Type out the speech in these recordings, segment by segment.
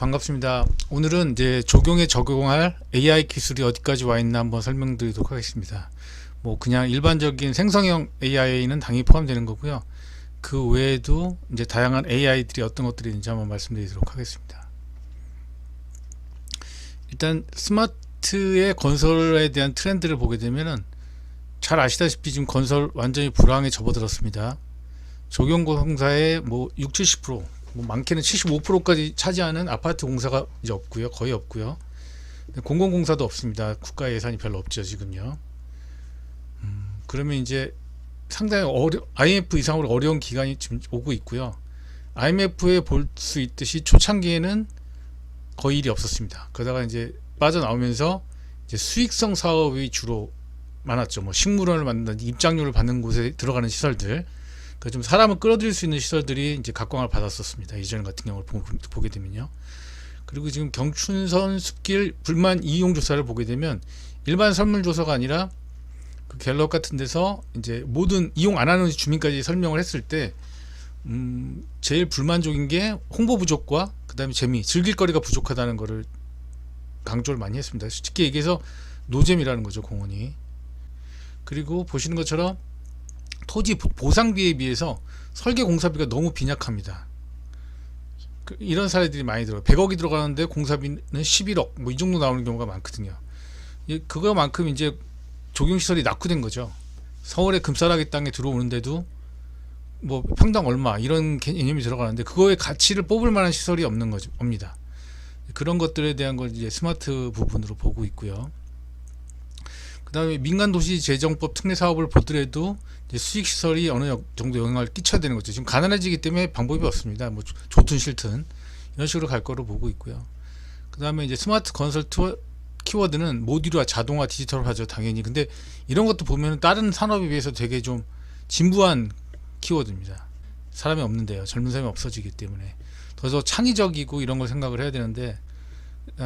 반갑습니다. 오늘은 이제 적용에 적용할 AI 기술이 어디까지 와 있나 한번 설명드리도록 하겠습니다. 뭐 그냥 일반적인 생성형 AI는 당연히 포함되는 거고요. 그 외에도 이제 다양한 AI들이 어떤 것들이 있는지 한번 말씀드리도록 하겠습니다. 일단 스마트의 건설에 대한 트렌드를 보게 되면은 잘 아시다시피 지금 건설 완전히 불황에 접어들었습니다. 조경공사의 뭐 60-70%, 뭐 많게는 75%까지 차지하는 아파트 공사가 이제 없고요. 거의 없고요. 공공공사도 없습니다. 국가 예산이 별로 없죠, 지금요. 그러면 이제 상당히 IMF 이상으로 어려운 기간이 지금 오고 있고요. IMF에 볼 수 있듯이 초창기에는 거의 일이 없었습니다. 그러다가 이제 빠져나오면서 이제 수익성 사업이 주로 많았죠. 뭐 식물원을 만든다든지 입장료를 받는 곳에 들어가는 시설들, 좀 사람을 끌어들일 수 있는 시설들이 이제 각광을 받았었습니다. 이전 같은 경우를 보게 되면요. 그리고 지금 경춘선 숲길 불만 이용 조사를 보게 되면 일반 설문조사가 아니라 그 갤럽 같은 데서 이제 모든 이용 안 하는 주민까지 설명을 했을 때 제일 불만족인 게 홍보 부족과 그 다음에 재미, 즐길 거리가 부족하다는 거를 강조를 많이 했습니다. 쉽게 얘기해서 노잼이라는 거죠, 공원이. 그리고 보시는 것처럼 토지 보상비에 비해서 설계 공사비가 너무 빈약합니다. 이런 사례들이 많이 들어요. 100억이 들어가는데 공사비는 11억 뭐 이 정도 나오는 경우가 많거든요. 그거만큼 이제 조경시설이 낙후된 거죠. 서울의 금싸라기 땅에 들어오는데도 뭐 평당 얼마 이런 개념이 들어가는데 그거의 가치를 뽑을 만한 시설이 없는 거죠. 없니다. 그런 것들에 대한 걸 이제 스마트 부분으로 보고 있고요. 그 다음에 민간도시재정법 특례 사업을 보더라도 이제 수익시설이 어느 정도 영향을 끼쳐야 되는 거죠. 지금 가난해지기 때문에 방법이 없습니다. 뭐 좋든 싫든 이런 식으로 갈 거로 보고 있고요. 그 다음에 이제 스마트 건설 키워드는 모듈화, 자동화, 디지털화죠, 당연히. 근데 이런 것도 보면 다른 산업에 비해서 되게 좀 진부한 키워드입니다. 사람이 없는데요. 젊은 사람이 없어지기 때문에 더 창의적이고 이런 걸 생각을 해야 되는데,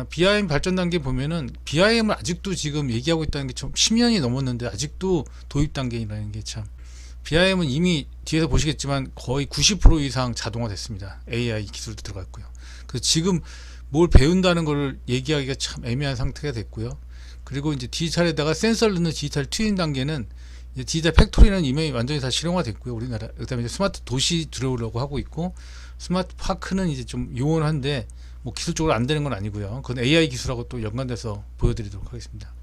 BIM 발전 단계 보면은 BIM을 아직도 지금 얘기하고 있다는 게 좀 10년이 넘었는데 아직도 도입 단계라는 게 참, BIM은 이미 뒤에서 보시겠지만 거의 90% 이상 자동화 됐습니다. AI 기술도 들어갔고요. 그래서 지금 뭘 배운다는 걸 얘기하기가 참 애매한 상태가 됐고요. 그리고 이제 디지털에다가 센서를 넣는 디지털 트윈 단계는 이제 디지털 팩토리는 이미 완전히 다 실용화 됐고요, 우리나라. 그다음에 이제 스마트 도시 들어오려고 하고 있고, 스마트 파크는 이제 좀 요원한데 뭐 기술적으로 안 되는 건 아니고요. 그건 AI 기술하고 또 연관돼서 보여드리도록 하겠습니다.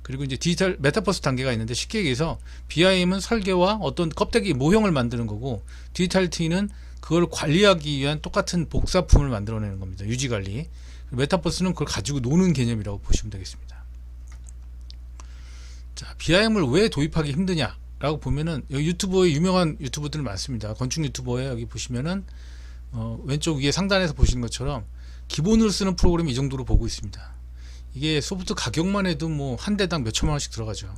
그리고 이제 디지털 메타버스 단계가 있는데, 쉽게 얘기해서 BIM은 설계와 어떤 껍데기 모형을 만드는 거고, 디지털 트윈은 그걸 관리하기 위한 똑같은 복사품을 만들어내는 겁니다. 유지관리. 메타버스는 그걸 가지고 노는 개념이라고 보시면 되겠습니다. 자, BIM을 왜 도입하기 힘드냐라고 보면은, 여기 유튜버에 유명한 유튜버들 많습니다. 건축 유튜버에 여기 보시면은 왼쪽 위에 상단에서 보시는 것처럼 기본으로 쓰는 프로그램이 이 정도로 보고 있습니다. 이게 소프트 가격만 해도 뭐 한 대당 몇 천만 원씩 들어가죠.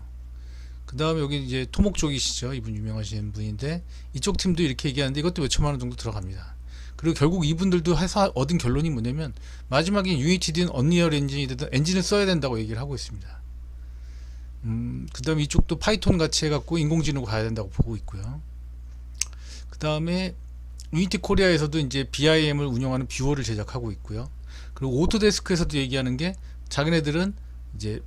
그 다음에 여기 이제 토목 쪽이시죠. 이분 유명하신 분인데, 이쪽 팀도 이렇게 얘기하는데 이것도 몇 천만 원 정도 들어갑니다. 그리고 결국 이분들도 해서 얻은 결론이 뭐냐면, 마지막에 유니티든 언리얼 엔진이든 엔진을 써야 된다고 얘기를 하고 있습니다. 그 다음에 이쪽도 파이톤 같이 해갖고 인공지능으로 가야 된다고 보고 있고요. 그 다음에 유니티 코리아에서도 이제 BIM을 운영하는 뷰어를 제작하고 있고요. 그리고 오토데스크에서도 얘기하는 게, 자기네들은 이제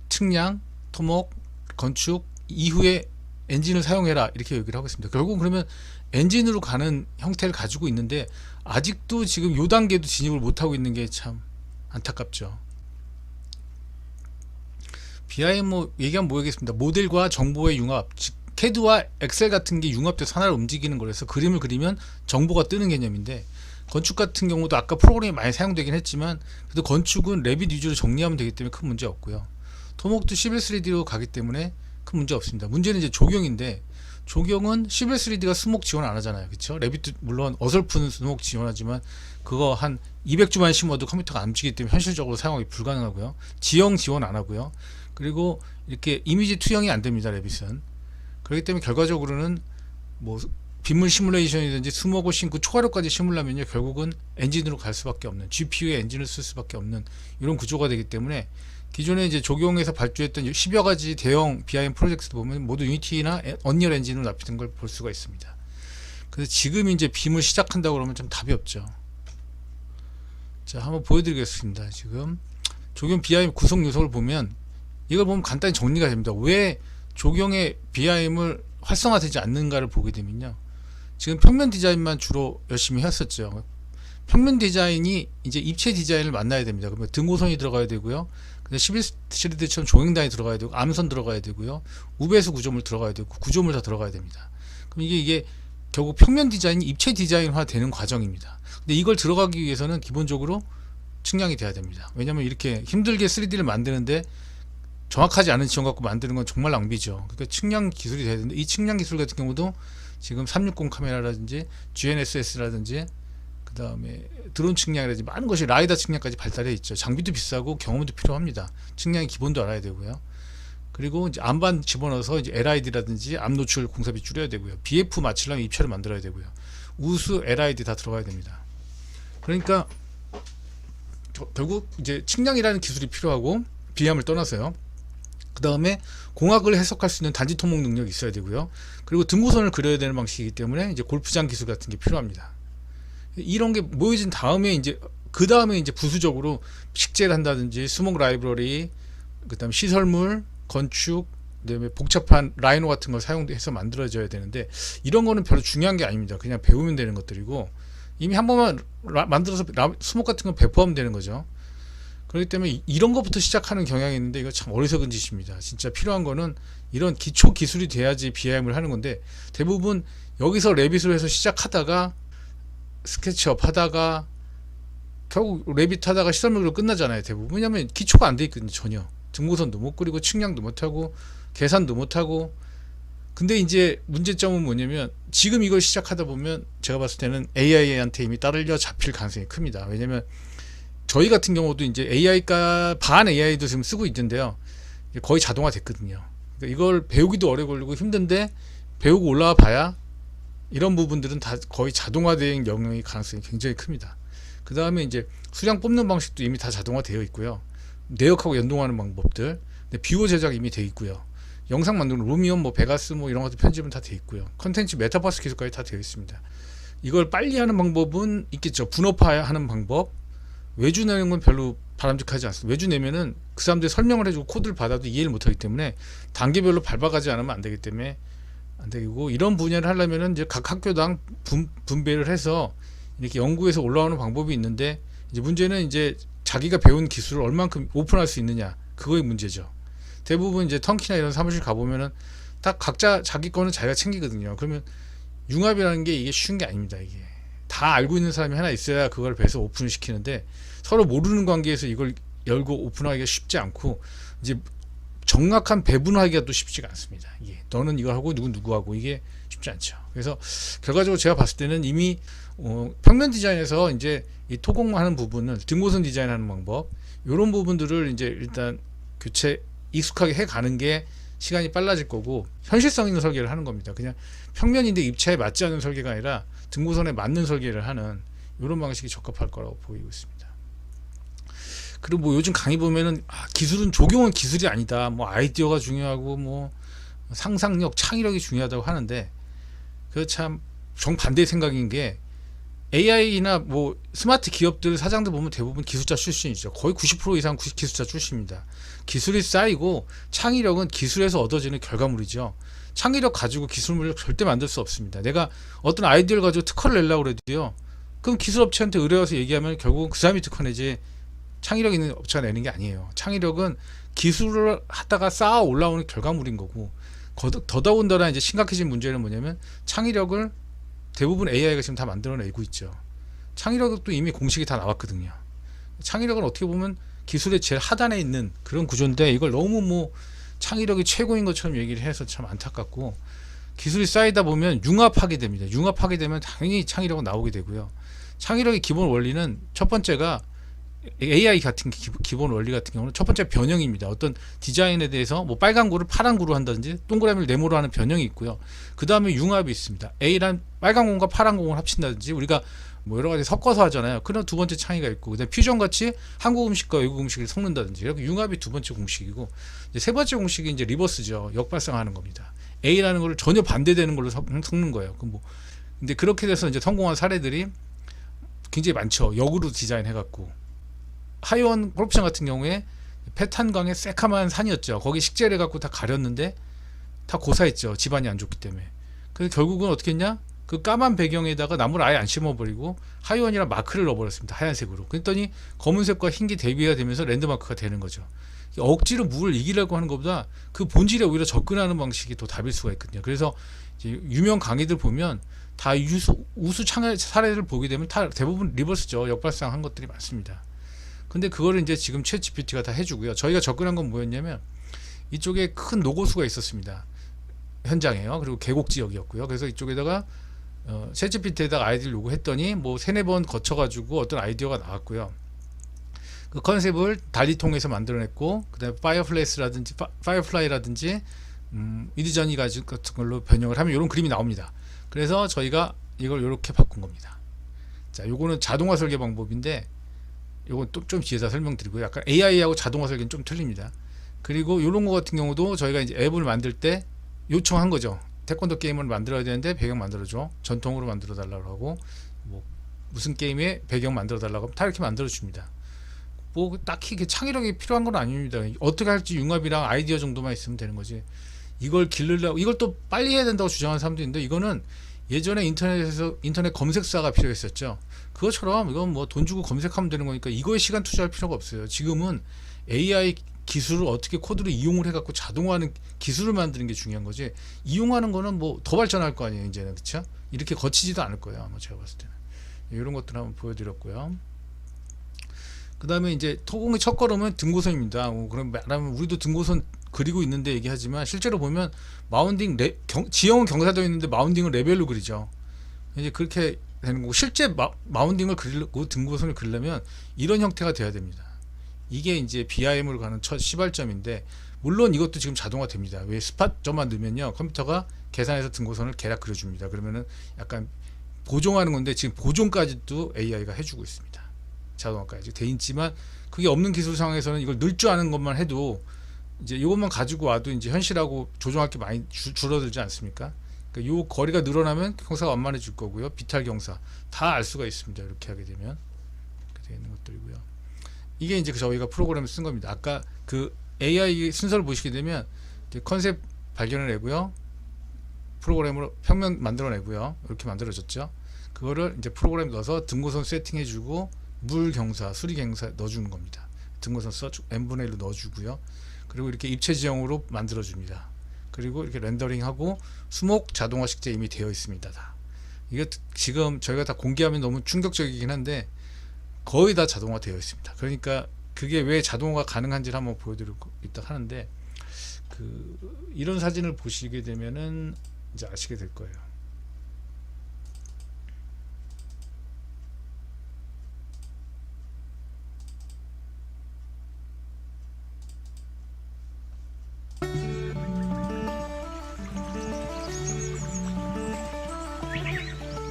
측량, 토목, 건축 이후에 엔진을 사용해라 이렇게 얘기를 하고 있습니다. 결국 그러면 엔진으로 가는 형태를 가지고 있는데 아직도 지금 요 단계도 진입을 못하고 있는 게 참 안타깝죠. BIM 뭐 얘기하면 뭐겠습니다. 모델과 정보의 융합, 즉 캐드와 엑셀 같은 게 융합돼서 하나를 움직이는 거라서 그림을 그리면 정보가 뜨는 개념인데, 건축 같은 경우도 아까 프로그램이 많이 사용되긴 했지만 그래도 건축은 레빗 위주로 정리하면 되기 때문에 큰 문제 없고요. 토목도 시빌 3D로 가기 때문에 큰 문제 없습니다. 문제는 이제 조경인데, 조경은 시빌 3D가 수목 지원 안 하잖아요. 그렇죠? 레빗도 물론 어설픈 수목 지원하지만 그거 한 200주만 심어도 컴퓨터가 안 움직이기 때문에 현실적으로 사용하기 불가능하고요. 지형 지원 안 하고요. 그리고 이렇게 이미지 투영이 안 됩니다, 레빗은. 그렇기 때문에 결과적으로는 뭐 빗물 시뮬레이션이든지 수목을 심고 초과력까지 심으려면요, 결국은 엔진으로 갈 수밖에 없는, GPU에 엔진을 쓸 수밖에 없는 이런 구조가 되기 때문에, 기존에 이제 조경에서 발주했던 10여 가지 대형 BIM 프로젝트 보면 모두 유니티나 언리얼 엔진으로 납입된 걸 볼 수가 있습니다. 그래서 지금 이제 빔을 시작한다고 그러면 좀 답이 없죠. 자, 한번 보여드리겠습니다. 지금 조경 BIM 구성 요소를 보면 이걸 보면 간단히 정리가 됩니다. 왜 조경의 BIM을 활성화되지 않는가를 보게 되면요. 지금 평면 디자인만 주로 열심히 했었죠. 평면 디자인이 이제 입체 디자인을 만나야 됩니다. 그러면 등고선이 들어가야 되고요. 근데 11.3D처럼 조형단이 들어가야 되고 암선 들어가야 되고요. 우배수 구조물 들어가야 되고 구조물 다 들어가야 됩니다. 그럼 이게 결국 평면 디자인이 입체 디자인화 되는 과정입니다. 근데 이걸 들어가기 위해서는 기본적으로 측량이 돼야 됩니다. 왜냐하면 이렇게 힘들게 3D를 만드는데 정확하지 않은 지형 갖고 만드는 건 정말 낭비죠. 그러니까 측량 기술이 돼야 되는데 이 측량 기술 같은 경우도 지금 360 카메라라든지 GNSS라든지 그 다음에 드론 측량이라든지 많은 것이 라이다 측량까지 발달해 있죠. 장비도 비싸고 경험도 필요합니다. 측량의 기본도 알아야 되고요. 그리고 이제 암반 집어넣어서 이제 LID라든지 암 노출 공사비 줄여야 되고요. BF 맞추려면 입체를 만들어야 되고요. 우수 LID 다 들어가야 됩니다. 그러니까 결국 이제 측량이라는 기술이 필요하고 BIM을 떠나서요. 그 다음에 공학을 해석할 수 있는 단지 토목 능력이 있어야 되고요. 그리고 등고선을 그려야 되는 방식이기 때문에 이제 골프장 기술 같은 게 필요합니다. 이런 게 모여진 다음에 이제 그 다음에 이제 부수적으로 식재를 한다든지 수목 라이브러리, 그다음 시설물, 건축, 그다음에 복잡한 라이노 같은 걸 사용해서 만들어져야 되는데 이런 거는 별로 중요한 게 아닙니다. 그냥 배우면 되는 것들이고 이미 한 번만 만들어서 수목 같은 건 배포하면 되는 거죠. 그렇기 때문에 이런 것부터 시작하는 경향이 있는데 이거 참 어리석은 짓입니다. 진짜 필요한 거는 이런 기초 기술이 돼야지 BIM을 하는 건데 대부분 여기서 레빗으로 해서 시작하다가 스케치업 하다가 결국 레빗 하다가 시설물로 끝나잖아요. 대부분. 왜냐하면 기초가 안 돼 있거든요. 전혀. 등고선도 못 그리고 측량도 못하고 계산도 못하고. 근데 이제 문제점은 뭐냐면 지금 이걸 시작하다 보면 제가 봤을 때는 AI한테 이미 따르려 잡힐 가능성이 큽니다. 왜냐면 저희 같은 경우도 이제 AI가 반 AI도 지금 쓰고 있는데요. 거의 자동화 됐거든요. 그러니까 이걸 배우기도 오래 걸리고 힘든데 배우고 올라와 봐야 이런 부분들은 다 거의 자동화된 영역의 가능성이 굉장히 큽니다. 그 다음에 이제 수량 뽑는 방식도 이미 다 자동화되어 있고요. 내역하고 연동하는 방법들, 뷰어 제작 이미 되어 있고요. 영상 만드는 루미온, 뭐 베가스, 뭐 이런 것도 편집은 다 되어 있고요. 컨텐츠 메타버스 기술까지 다 되어 있습니다. 이걸 빨리 하는 방법은 있겠죠. 분업화하는 방법. 외주 내는 건 별로 바람직하지 않습니다. 외주 내면은 그 사람들이 설명을 해주고 코드를 받아도 이해를 못하기 때문에 단계별로 밟아가지 않으면 안 되기 때문에 안 되고 이런 분야를 하려면은 이제 각 학교당 분배를 해서 이렇게 연구해서 올라오는 방법이 있는데 이제 문제는 이제 자기가 배운 기술을 얼만큼 오픈할 수 있느냐 그거의 문제죠. 대부분 이제 턴키나 이런 사무실 가보면은 딱 각자 자기 거는 자기가 챙기거든요. 그러면 융합이라는 게 이게 쉬운 게 아닙니다. 이게 다 알고 있는 사람이 하나 있어야 그걸 배서 오픈을 시키는데 서로 모르는 관계에서 이걸 열고 오픈하기가 쉽지 않고 이제 정확한 배분하기가 또 쉽지가 않습니다. 이게 너는 이걸 하고 누구하고 이게 쉽지 않죠. 그래서 결과적으로 제가 봤을 때는 이미 평면 디자인에서 이제 이 토공하는 부분을 등고선 디자인하는 방법 이런 부분들을 이제 일단 교체 익숙하게 해가는 게 시간이 빨라질 거고 현실성 있는 설계를 하는 겁니다. 그냥 평면인데 입체에 맞지 않는 설계가 아니라 등고선에 맞는 설계를 하는 이런 방식이 적합할 거라고 보이고 있습니다. 그리고 뭐 요즘 강의 보면은 기술은 조경은 기술이 아니다. 뭐 아이디어가 중요하고 뭐 상상력, 창의력이 중요하다고 하는데 그 참 정반대의 생각인 게 AI나 뭐 스마트 기업들 사장들 보면 대부분 기술자 출신이죠. 거의 90% 이상 기술자 출신입니다. 기술이 쌓이고 창의력은 기술에서 얻어지는 결과물이죠. 창의력 가지고 기술물을 절대 만들 수 없습니다. 내가 어떤 아이디어를 가지고 특허를 내려고 그래도요. 그럼 기술업체한테 의뢰와서 얘기하면 결국은 그 사람이 특허내지 창의력 있는 업체가 내는 게 아니에요. 창의력은 기술을 하다가 쌓아 올라오는 결과물인 거고 더더군다나 이제 심각해진 문제는 뭐냐면 창의력을 대부분 AI가 지금 다 만들어내고 있죠. 창의력도 이미 공식이 다 나왔거든요. 창의력은 어떻게 보면 기술의 제일 하단에 있는 그런 구조인데 이걸 너무 뭐 창의력이 최고인 것처럼 얘기를 해서 참 안타깝고 기술이 쌓이다 보면 융합하게 됩니다. 융합하게 되면 당연히 창의력은 나오게 되고요. 창의력의 기본 원리는 첫 번째가 AI 같은 기본 원리 같은 경우는 첫 번째 변형입니다. 어떤 디자인에 대해서 뭐 빨간 구를 파란 구로 한다든지 동그라미를 네모로 하는 변형이 있고요. 그 다음에 융합이 있습니다. A란 빨간 공과 파란 공을 합친다든지 우리가 뭐 여러 가지 섞어서 하잖아요. 그런 두 번째 창의가 있고 그다음에 퓨전 같이 한국 음식과 외국 음식을 섞는다든지 이렇게 융합이 두 번째 공식이고 이제 세 번째 공식이 이제 리버스죠. 역발상하는 겁니다. A라는 거를 전혀 반대되는 걸로 섞는 거예요. 그 뭐 근데 그렇게 돼서 이제 성공한 사례들이 굉장히 많죠. 역으로 디자인해갖고. 하이원 콜옵션 같은 경우에 패탄강의 새카만 산이었죠. 거기 식재를 해갖고 다 가렸는데 다 고사했죠. 집안이 안 좋기 때문에. 그래서 결국은 어떻게 했냐? 그 까만 배경에다가 나무를 아예 안 심어버리고 하이원이랑 마크를 넣어버렸습니다. 하얀색으로. 그랬더니 검은색과 흰게 대비가 되면서 랜드마크가 되는 거죠. 억지로 물을 이기려고 하는 것보다 그 본질에 오히려 접근하는 방식이 더 답일 수가 있거든요. 그래서 이제 유명 강의들 보면 다 우수 사례를 보게 되면 다 대부분 리버스죠. 역발상한 것들이 많습니다. 근데 그거를 이제 지금 챗 GPT가 다 해주고요. 저희가 접근한 건 뭐였냐면 이쪽에 큰 노고수가 있었습니다. 현장에요. 그리고 계곡 지역이었고요. 그래서 이쪽에다가 챗 GPT에다가 아이디를 요구했더니 뭐 3-4번 거쳐가지고 어떤 아이디어가 나왔고요. 그 컨셉을 달리 통해서 만들어냈고, 그 다음에 파이어플라이라든지 이리저니 같은 걸로 변형을 하면 이런 그림이 나옵니다. 그래서 저희가 이걸 이렇게 바꾼 겁니다. 자, 요거는 자동화 설계 방법인데, 요건 또 좀 뒤에서 설명드리고요. 약간 AI하고 자동화 설계는 좀 틀립니다. 그리고 요런 거 같은 경우도 저희가 이제 앱을 만들 때 요청한 거죠. 태권도 게임을 만들어야 되는데 배경 만들어줘. 전통으로 만들어 달라고 하고, 뭐 무슨 게임에 배경 만들어 달라고 하면 다 이렇게 만들어 줍니다. 뭐 딱히 창의력이 필요한 건 아닙니다. 어떻게 할지 융합이랑 아이디어 정도만 있으면 되는 거지. 이걸 기르려고, 이걸 또 빨리 해야 된다고 주장하는 사람도 있는데, 이거는 예전에 인터넷 검색사가 필요했었죠. 그것처럼 이건 뭐 돈 주고 검색하면 되는 거니까 이거에 시간 투자할 필요가 없어요. 지금은 AI 기술을 어떻게 코드를 이용을 해갖고 자동화하는 기술을 만드는 게 중요한 거지. 이용하는 거는 뭐 더 발전할 거 아니에요, 이제는. 그쵸? 이렇게 거치지도 않을 거예요, 아마 제가 봤을 때는. 이런 것들 한번 보여드렸고요. 그 다음에 이제 토공의 첫걸음은 등고선입니다. 그럼 말하면 우리도 등고선 그리고 있는데 얘기하지만, 실제로 보면 마운딩 지형은 경사되어 있는데 마운딩을 레벨로 그리죠. 이제 그렇게 되는 거고, 실제 마운딩을 그리고 등고선을 그리려면 이런 형태가 돼야 됩니다. 이게 이제 BIM으로 가는 첫 시발점인데, 물론 이것도 지금 자동화 됩니다. 왜 스팟점만 넣으면요, 컴퓨터가 계산해서 등고선을 개략 그려줍니다. 그러면은 약간 보정하는 건데, 지금 보정까지도 AI가 해주고 있습니다. 자동화까지 돼 있지만, 그게 없는 기술 상황에서는 이걸 넣을 줄 아는 것만 해도, 이제 이것만 가지고 와도 이제 현실하고 조정할 게 많이 줄어들지 않습니까? 그러니까 요 거리가 늘어나면 경사가 완만해질 거고요. 비탈 경사 다 알 수가 있습니다. 이렇게 하게 되면 이렇게 되어 있는 것들이고요. 이게 이제 저희가 프로그램을 쓴 겁니다. 아까 그 AI 순서를 보시게 되면 이제 컨셉 발견을 내고요, 프로그램으로 평면 만들어내고요, 이렇게 만들어졌죠. 그거를 이제 프로그램 넣어서 등고선 세팅해주고 물 경사, 수리 경사 넣어주는 겁니다. 등고선 n분의 1로 넣어주고요. 그리고 이렇게 입체 지형으로 만들어줍니다. 그리고 이렇게 렌더링하고 수목 자동화 식재 이미 되어 있습니다. 다. 이게 지금 저희가 다 공개하면 너무 충격적이긴 한데 거의 다 자동화 되어 있습니다. 그러니까 그게 왜 자동화가 가능한지를 한번 보여드리고 있다 하는데, 이런 사진을 보시게 되면은 이제 아시게 될 거예요.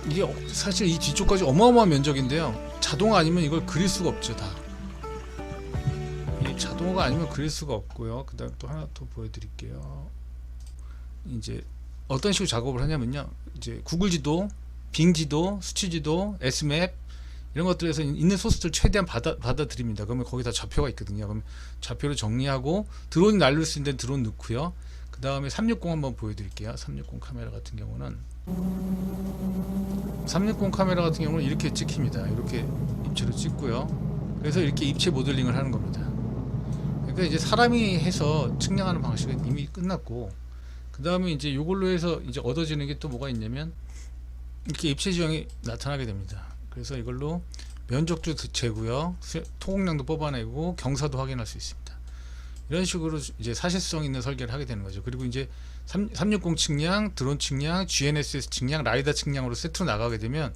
이게 사실 이 뒤쪽까지 어마어마한 면적인데요, 자동화 아니면 이걸 그릴 수가 없죠. 다 이 자동화가 아니면 그릴 수가 없고요. 그 다음 또 하나 더 보여드릴게요. 이제 어떤 식으로 작업을 하냐면요, 이제 구글 지도, 빙 지도, 수치 지도, S맵 이런 것들에서 있는 소스들 최대한 받아들입니다. 그러면 거기다 좌표가 있거든요. 그럼 좌표를 정리하고 드론이 날릴 수 있는 드론 넣고요. 그 다음에 360 한번 보여드릴게요. 360 카메라 같은 경우는 이렇게 찍힙니다. 이렇게 입체로 찍고요. 그래서 이렇게 입체 모델링을 하는 겁니다. 그러니까 이제 사람이 해서 측량하는 방식은 이미 끝났고, 그 다음에 이제 이걸로 해서 이제 얻어지는 게 또 뭐가 있냐면, 이렇게 입체 지형이 나타나게 됩니다. 그래서 이걸로 면적도 재고요, 토공량도 뽑아내고 경사도 확인할 수 있습니다. 이런 식으로 이제 사실성 있는 설계를 하게 되는 거죠. 그리고 이제 360 측량, 드론 측량, GNSS 측량, 라이다 측량으로 세트로 나가게 되면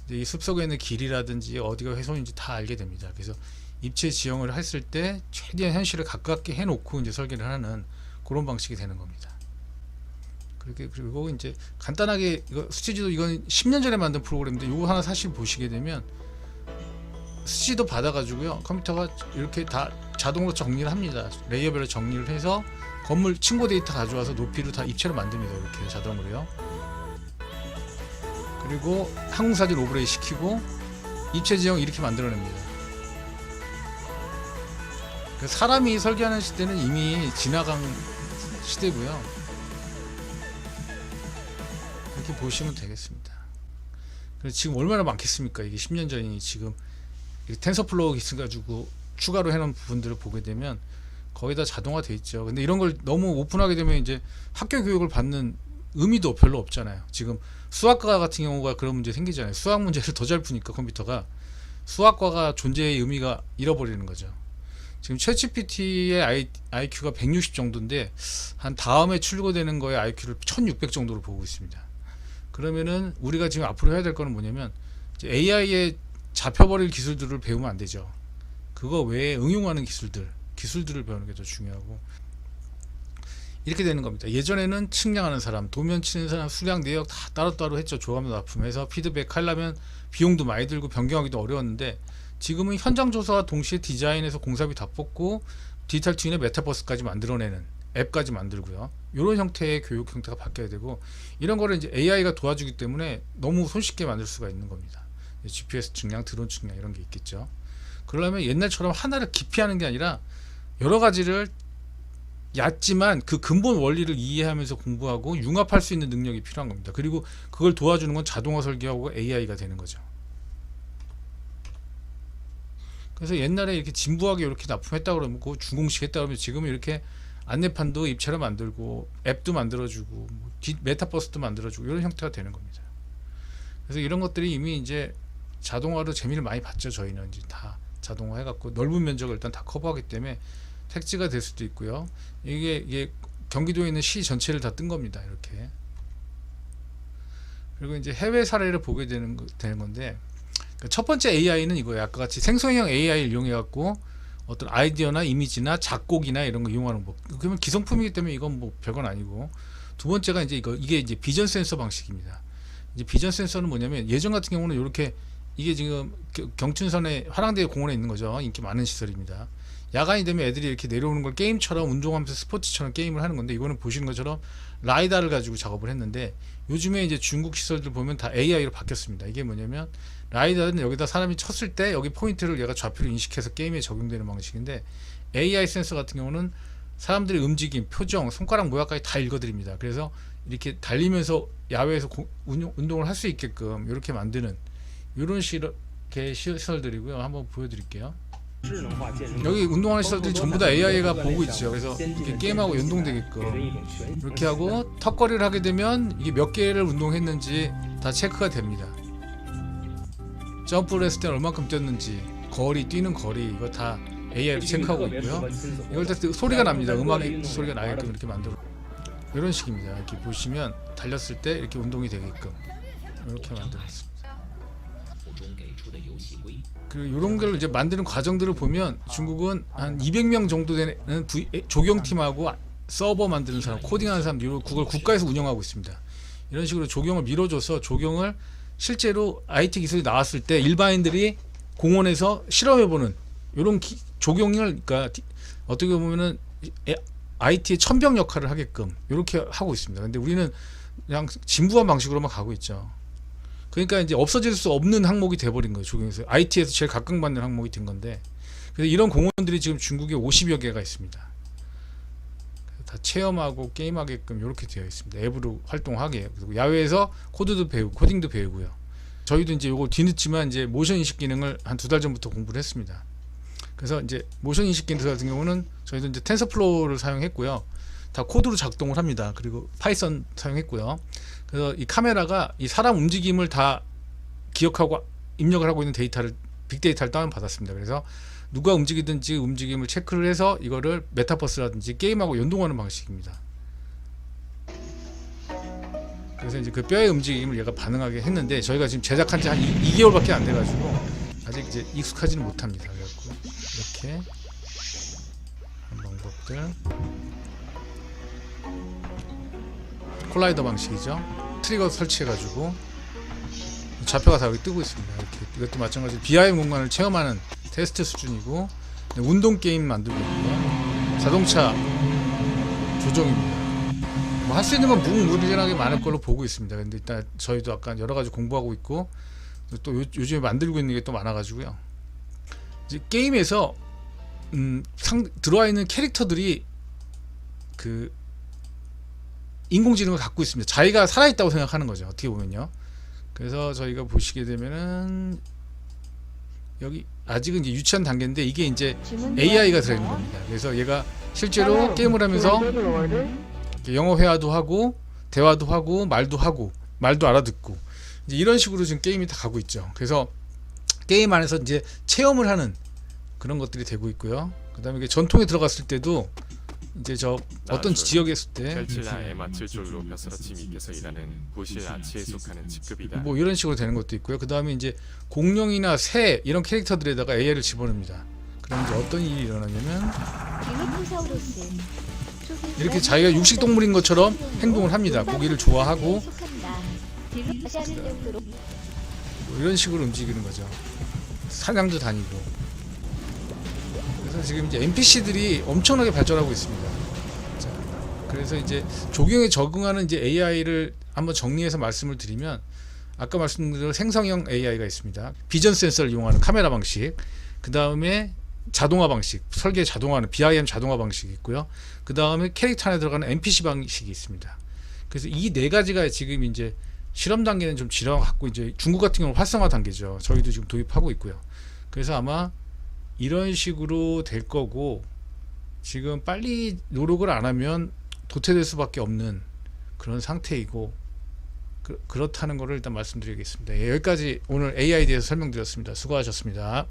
이제 이 숲속에 있는 길이라든지 어디가 훼손인지 다 알게 됩니다. 그래서 입체 지형을 했을 때 최대한 현실에 가깝게 해놓고 이제 설계를 하는 그런 방식이 되는 겁니다. 그리고 이제 간단하게 이거 수치지도, 이건 10년 전에 만든 프로그램인데, 이거 하나 사실 보시게 되면 수치도 받아가지고요, 컴퓨터가 이렇게 다 자동으로 정리를 합니다. 레이어별로 정리를 해서 건물 층고 데이터 가져와서 높이를 다 입체로 만듭니다. 이렇게 자동으로요. 그리고 항공사진 오버레이 시키고 입체 지형 이렇게 만들어냅니다. 사람이 설계하는 시대는 이미 지나간 시대고요. 이렇게 보시면 되겠습니다. 그래서 지금 얼마나 많겠습니까? 이게 10년 전이니 지금 텐서플로우 있어가지고 추가로 해놓은 부분들을 보게 되면 거의 다 자동화 돼 있죠. 근데 이런 걸 너무 오픈하게 되면 이제 학교 교육을 받는 의미도 별로 없잖아요. 지금 수학과 같은 경우가 그런 문제 생기잖아요. 수학 문제를 더 잘 푸니까 컴퓨터가 수학과가 존재의 의미가 잃어버리는 거죠. 지금 챗GPT의 IQ가 160 정도인데 한 다음에 출고되는 거에 IQ를 1600 정도로 보고 있습니다. 그러면은 우리가 지금 앞으로 해야 될 거는 뭐냐면 AI에 잡혀버릴 기술들을 배우면 안 되죠. 그거 외에 응용하는 기술들을 배우는 게 더 중요하고 이렇게 되는 겁니다. 예전에는 측량하는 사람, 도면 치는 사람, 수량 내역 다 따로따로 했죠. 조감도 납품해서 피드백 하려면 비용도 많이 들고 변경하기도 어려웠는데 지금은 현장 조사와 동시에 디자인해서 공사비 다 뽑고 디지털 트윈의 메타버스까지 만들어내는 앱까지 만들고요. 이런 형태의 교육 형태가 바뀌어야 되고 이런 거를 이제 AI가 도와주기 때문에 너무 손쉽게 만들 수가 있는 겁니다. GPS 측량, 드론 측량 이런 게 있겠죠. 그러려면 옛날처럼 하나를 깊이 하는 게 아니라 여러 가지를 얕지만 그 근본 원리를 이해하면서 공부하고 융합할 수 있는 능력이 필요한 겁니다. 그리고 그걸 도와주는 건 자동화 설계하고 AI가 되는 거죠. 그래서 옛날에 이렇게 진부하게 이렇게 납품했다 그러면 그 준공식 했다 그러면 지금은 이렇게 안내판도 입체로 만들고 앱도 만들어주고 메타버스도 만들어주고 이런 형태가 되는 겁니다. 그래서 이런 것들이 이미 이제 자동화로 재미를 많이 봤죠. 저희는 이제 다 자동화 해갖고 넓은 면적을 일단 다 커버하기 때문에 택지가 될 수도 있고요. 이게 경기도에 있는 시 전체를 다 뜬 겁니다. 이렇게. 그리고 이제 해외 사례를 보게 되는 건데 첫 번째 AI는 이거예요. 아까 같이 생성형 AI를 이용해 갖고 어떤 아이디어나 이미지나 작곡이나 이런 거 이용하는 법. 그러면 기성품이기 때문에 이건 뭐 별건 아니고 두 번째가 이제 이게 이제 비전 센서 방식입니다. 이제 비전 센서는 뭐냐면 예전 같은 경우는 이렇게 이게 지금 경춘선에 화랑대 공원에 있는 거죠. 인기 많은 시설입니다. 야간이 되면 애들이 이렇게 내려오는 걸 게임처럼 운동하면서 스포츠처럼 게임을 하는 건데 이거는 보시는 것처럼 라이다를 가지고 작업을 했는데 요즘에 이제 중국 시설들 보면 다 AI로 바뀌었습니다. 이게 뭐냐면 라이다는 여기다 사람이 쳤을 때 여기 포인트를 얘가 좌표로 인식해서 게임에 적용되는 방식인데 AI 센서 같은 경우는 사람들의 움직임, 표정, 손가락 모양까지 다 읽어드립니다. 그래서 이렇게 달리면서 야외에서 운동을 할 수 있게끔 이렇게 만드는 이런 시설들이고요. 한번 보여드릴게요. 여기 운동하는 시설들이 전부 다 AI가 보고 있죠. 그래서 이렇게 게임하고 연동되게끔 이렇게 하고 턱걸이를 하게 되면 이게 몇 개를 운동했는지 다 체크가 됩니다. 점프를 했을 때 얼만큼 뛰었는지 뛰는 거리 이거 다 AI로 체크하고 있고요. 이걸 다 소리가 납니다. 음악이 소리가 나게끔 이렇게 만들어 이런 식입니다. 이렇게 보시면 달렸을 때 이렇게 운동이 되게끔 이렇게 만들었습니다. 그리고 이런 걸 이제 만드는 과정들을 보면 중국은 한 200명 정도 되는 조경팀하고 서버 만드는 사람, 코딩하는 사람 그걸 국가에서 운영하고 있습니다. 이런 식으로 조경을 밀어줘서 조경을 실제로 IT 기술이 나왔을 때 일반인들이 공원에서 실험해보는 이런 조경을 그러니까 어떻게 보면은 IT의 천병 역할을 하게끔 이렇게 하고 있습니다. 근데 우리는 그냥 진부한 방식으로만 가고 있죠. 그러니까 이제 없어질 수 없는 항목이 돼버린 거예요. 조경에서 IT에서 제일 각광받는 항목이 된 건데 그래서 이런 공원들이 지금 중국에 50여 개가 있습니다. 다 체험하고 게임하게끔 이렇게 되어 있습니다. 앱으로 활동하게. 그리고 야외에서 코드도 배우고 코딩도 배우고요. 저희도 이제 이걸 뒤늦지만 이제 모션 인식 기능을 한 2달 전부터 공부를 했습니다. 그래서 이제 모션 인식 기능 같은 경우는 저희도 이제 텐서플로우를 사용했고요. 다 코드로 작동을 합니다. 그리고 파이썬 사용했고요. 그래서 이 카메라가 이 사람 움직임을 다 기억하고 입력을 하고 있는 빅데이터를 다운받았습니다. 그래서 누가 움직이든지 움직임을 체크를 해서 이거를 메타버스라든지 게임하고 연동하는 방식입니다. 그래서 이제 그 뼈의 움직임을 얘가 반응하게 했는데 저희가 지금 제작한 지 한 2개월밖에 안 돼가지고 아직 이제 익숙하지는 못합니다. 그래갖고 이렇게 하는 방법들. 콜라이더 방식이죠. 트리거 설치해가지고 좌표가 다 여기 뜨고 있습니다. 이렇게 이것도 마찬가지로 BIM 공간을 체험하는 테스트 수준이고 운동 게임 만들고 있고요. 자동차 조종입니다. 뭐 할 수 있는 건 무궁무진하게 많을 걸로 보고 있습니다. 근데 일단 저희도 약간 여러 가지 공부하고 있고 또 요즘에 만들고 있는 게 또 많아가지고요. 이제 게임에서 들어와 있는 캐릭터들이 그 인공지능을 갖고 있습니다. 자기가 살아있다고 생각하는 거죠. 어떻게 보면요. 그래서 저희가 보시게 되면은 여기 아직은 이제 유치한 단계인데 이게 이제 AI가 들어있는 겁니다. 그래서 얘가 실제로 게임을 하면서 영어 회화도 하고 대화도 하고 말도 알아듣고 이제 이런 식으로 지금 게임이 다 가고 있죠. 그래서 게임 안에서 이제 체험을 하는 그런 것들이 되고 있고요. 그다음에 이게 전통에 들어갔을 때도 이제 저 어떤 지역에 있을 때 첼칠라에 맞출 줄로 벼슬아치미께서 일하는 부실 아치에 속하는 직급이다. 뭐 이런 식으로 되는 것도 있고요. 그다음에 이제 공룡이나 새 이런 캐릭터들에다가 AI를 집어넣습니다. 그럼 이제 어떤 일이 일어나냐면 이렇게 자기가 육식 동물인 것처럼 행동을 합니다. 고기를 좋아하고 뭐 이런 식으로 움직이는 거죠. 사냥도 다니고. 그래서 지금 이제 NPC들이 엄청나게 발전하고 있습니다. 자, 그래서 이제 조경에 적응하는 이제 AI를 한번 정리해서 말씀을 드리면 아까 말씀드린 생성형 AI가 있습니다. 비전 센서를 이용하는 카메라 방식, 그 다음에 자동화 방식, 설계 자동화는 BIM 자동화 방식이 있고요. 그 다음에 캐릭터 안에 들어가는 NPC 방식이 있습니다. 그래서 이 네 가지가 지금 이제 실험 단계는 좀 지나갔고 이제 중국 같은 경우는 활성화 단계죠. 저희도 지금 도입하고 있고요. 그래서 아마 이런 식으로 될 거고 지금 빨리 노력을 안 하면 도태될 수밖에 없는 그런 상태이고 그렇다는 거를 일단 말씀드리겠습니다. 예, 여기까지 오늘 AI에 대해서 설명드렸습니다. 수고하셨습니다.